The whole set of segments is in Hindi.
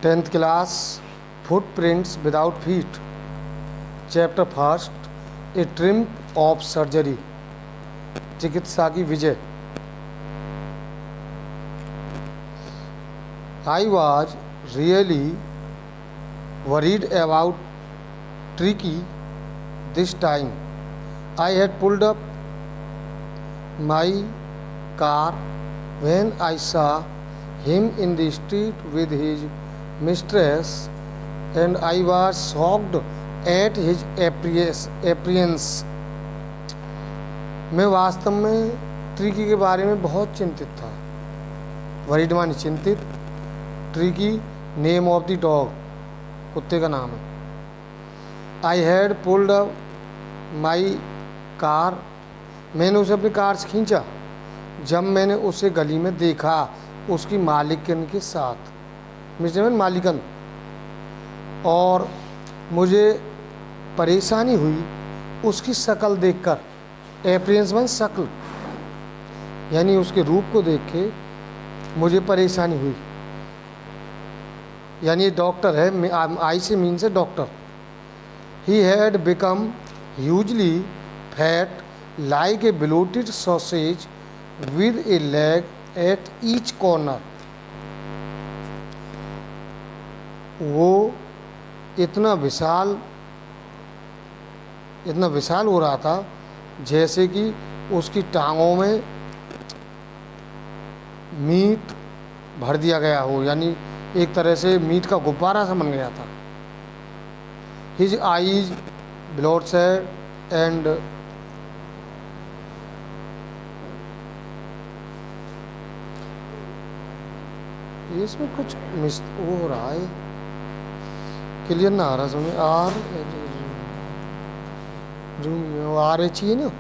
10th class, Footprints Without Feet. Chapter first, A Triumph of Surgery. चिकित्सा की विजय. I was really worried about Tricky this time. I had pulled up my car when I saw him in the street with his mistress, and I was shocked at his appearance. मैं वास्तव में ट्रिकी के बारे में बहुत चिंतित था. वरीड मानी चिंतित, tricky name of the dog, कुत्ते का नाम है. I had pulled up my car, मैंने उसे अपनी कार से खींचा जब मैंने उसे गली में देखा उसकी मालिकन के साथ, मिस्टर मालिकन, और मुझे परेशानी हुई उसकी शक्ल देखकर. एपरियंस मीन्स शक्ल, यानी उसके रूप को देख के मुझे परेशानी हुई. यानी ये डॉक्टर है, आई से मीन से doctor. He had become hugely fat like a bloated sausage with A leg at each corner. वो इतना विशाल हो रहा था जैसे कि उसकी टांगों में मीट भर दिया गया हो, यानी एक तरह से मीट का गुब्बारा सा बन गया था. हिज आईज ब्लडशेड एंड इसमें कुछ मिस वो हो रहा है, क्लियर ना आ रहा समझ. आर एच ही ना.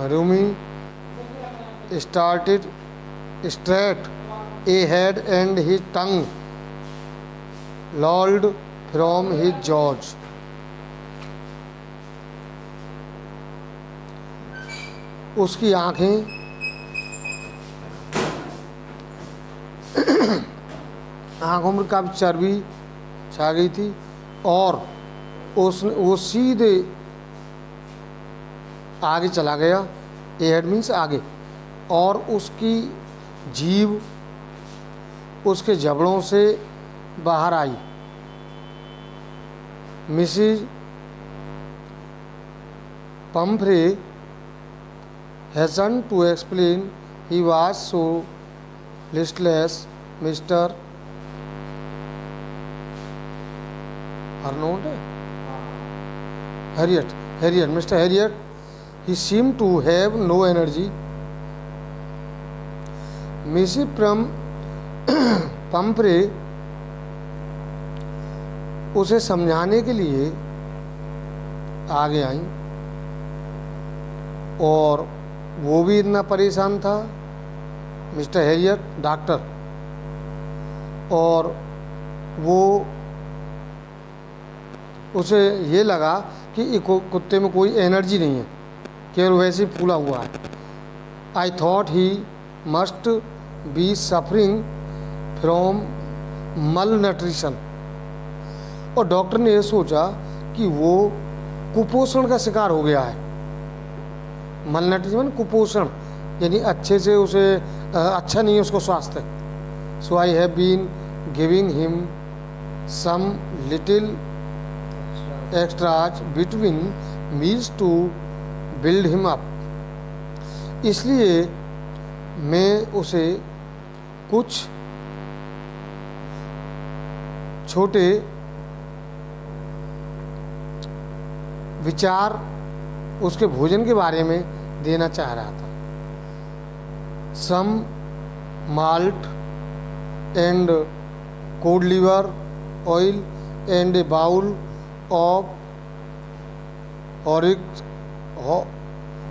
Rumi started straight A head and his tongue लॉल्ड from his George. उसकी आंखों में काफ़ी चर्बी छा गई थी और वो सीधे आगे चला गया. ए हेड मीन्स आगे, और उसकी जीभ उसके जबड़ों से बाहर आई. Mrs Pumphrey hastened to explain he was so listless. Mister Arnold, Harriet, Mr. Harriet, he seemed to have no energy. Mrs. Pumphrey उसे समझाने के लिए आगे आई और वो भी इतना परेशान था, मिस्टर हैरियट डॉक्टर, और वो उसे ये लगा कि कुत्ते में कोई एनर्जी नहीं है, केवल वैसे ही फूला हुआ है. I thought he must be suffering from मल न्यूट्रिशन. और डॉक्टर ने यह सोचा कि वो कुपोषण का शिकार हो गया है. मल न्यूट्रिशन कुपोषण, यानी अच्छे से उसे अच्छा नहीं है उसको स्वास्थ्य. So I have been giving him some little extras between meals to build him up. इसलिए मैं उसे कुछ छोटे विचार उसके भोजन के बारे में देना चाह रहा था. Some malt and cod liver oil and a bowl of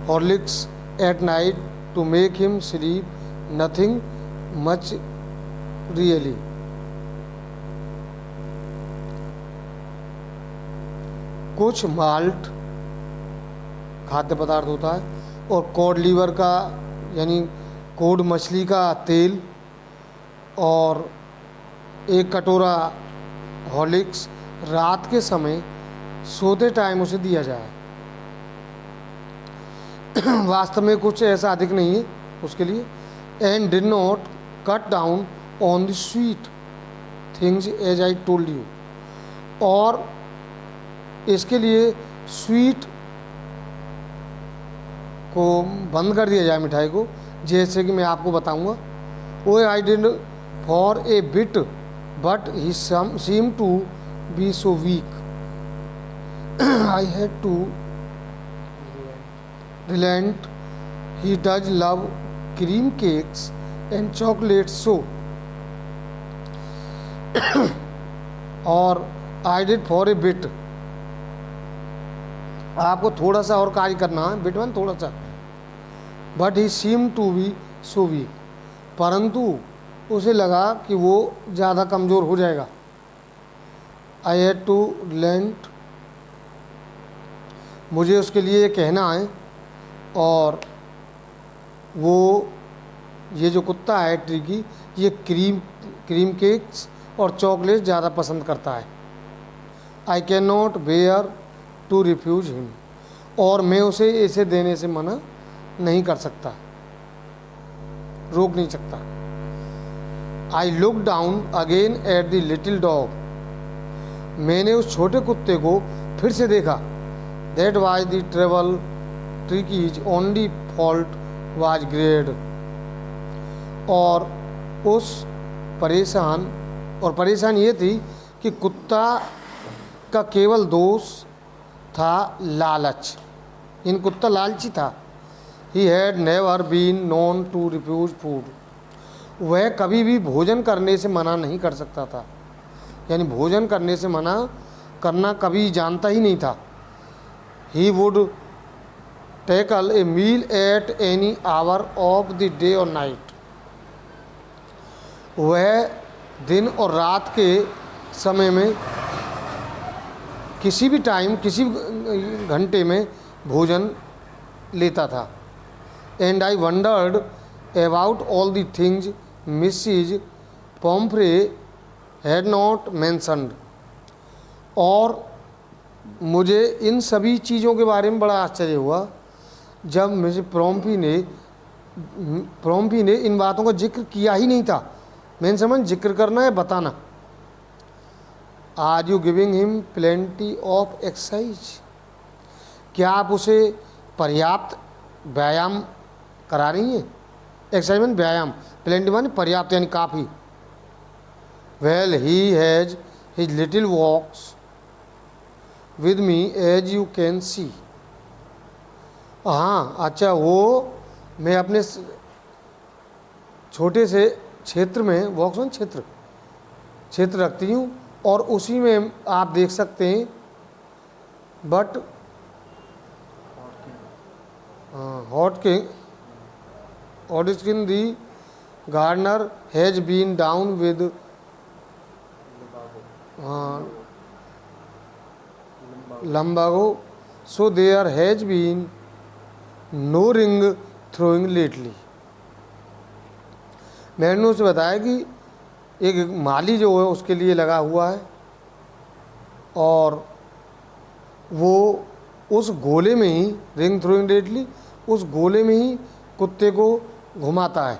Horlicks at night to make him sleep. Nothing much really. कुछ माल्ट खाद्य पदार्थ होता है और कॉड लीवर का यानी कोड मछली का तेल और एक कटोरा हॉर्लिक्स रात के समय सोते टाइम उसे दिया जाए। वास्तव में कुछ ऐसा अधिक नहीं है उसके लिए। And did not cut down on the sweet things as I told you, और इसके लिए स्वीट को बंद कर दिया जाए, मिठाई को, जैसे कि मैं आपको बताऊंगा। वो I did for a bit but he seem to be so weak, I had to relent, he does love cream cakes and chocolates so, और I did for a bit, आपको थोड़ा सा और कार्य करना है, बिट वन थोड़ा सा, but he seem to be so weak, परंतु उसे लगा कि वो ज़्यादा कमज़ोर हो जाएगा। आई हैड टू रिलेंट, मुझे उसके लिए कहना है, और वो ये जो कुत्ता है ट्रिकी, ये क्रीम केक्स और चॉकलेट ज़्यादा पसंद करता है। I can not bear to refuse him, और मैं उसे इसे देने से मना नहीं कर सकता, रोक नहीं सकता। I look down again at the little dog, मैंने उस छोटे कुत्ते को फिर से देखा। That was the travel ट्रिकीज only fault was grade, और उस परेशान ये थी कि कुत्ता का केवल दोष था लालच, इन कुत्ता लालची था। He had never been known to refuse food, वह कभी भी भोजन करने से मना नहीं कर सकता था, यानी भोजन करने से मना करना कभी जानता ही नहीं था। He would tackle a meal at any hour of the day और नाइट, वह दिन और रात के समय में किसी भी टाइम, किसी भी घंटे में भोजन लेता था। And I wandered about all the things Mrs पॉम्फ्रे had not mentioned, और मुझे इन सभी चीज़ों के बारे में बड़ा आश्चर्य हुआ जब मिसेस प्रोम्पी ने इन बातों का जिक्र किया ही नहीं था। मैंने समझ जिक्र करना है, बताना। Are you giving him plenty of exercise, क्या आप उसे पर्याप्त व्यायाम करा रही हैं? एक्सरसाइज मीन व्यायाम, प्लेंटी माने पर्याप्त यानी काफ़ी। Well he has his little walks with me as you can see, हाँ अच्छा, वो मैं अपने छोटे से क्षेत्र में, वॉक्स मीन क्षेत्र रखती हूँ, और उसी में आप देख सकते हैं। But Hodgkin the gardener has been down with lumbago, so there has been no ring throwing lately. मैंने उसे बताया कि एक माली जो है उसके लिए लगा हुआ है, और वो उस गोले में ही, रिंग थ्रोइंग लेटली, उस गोले में ही कुत्ते को घुमाता है।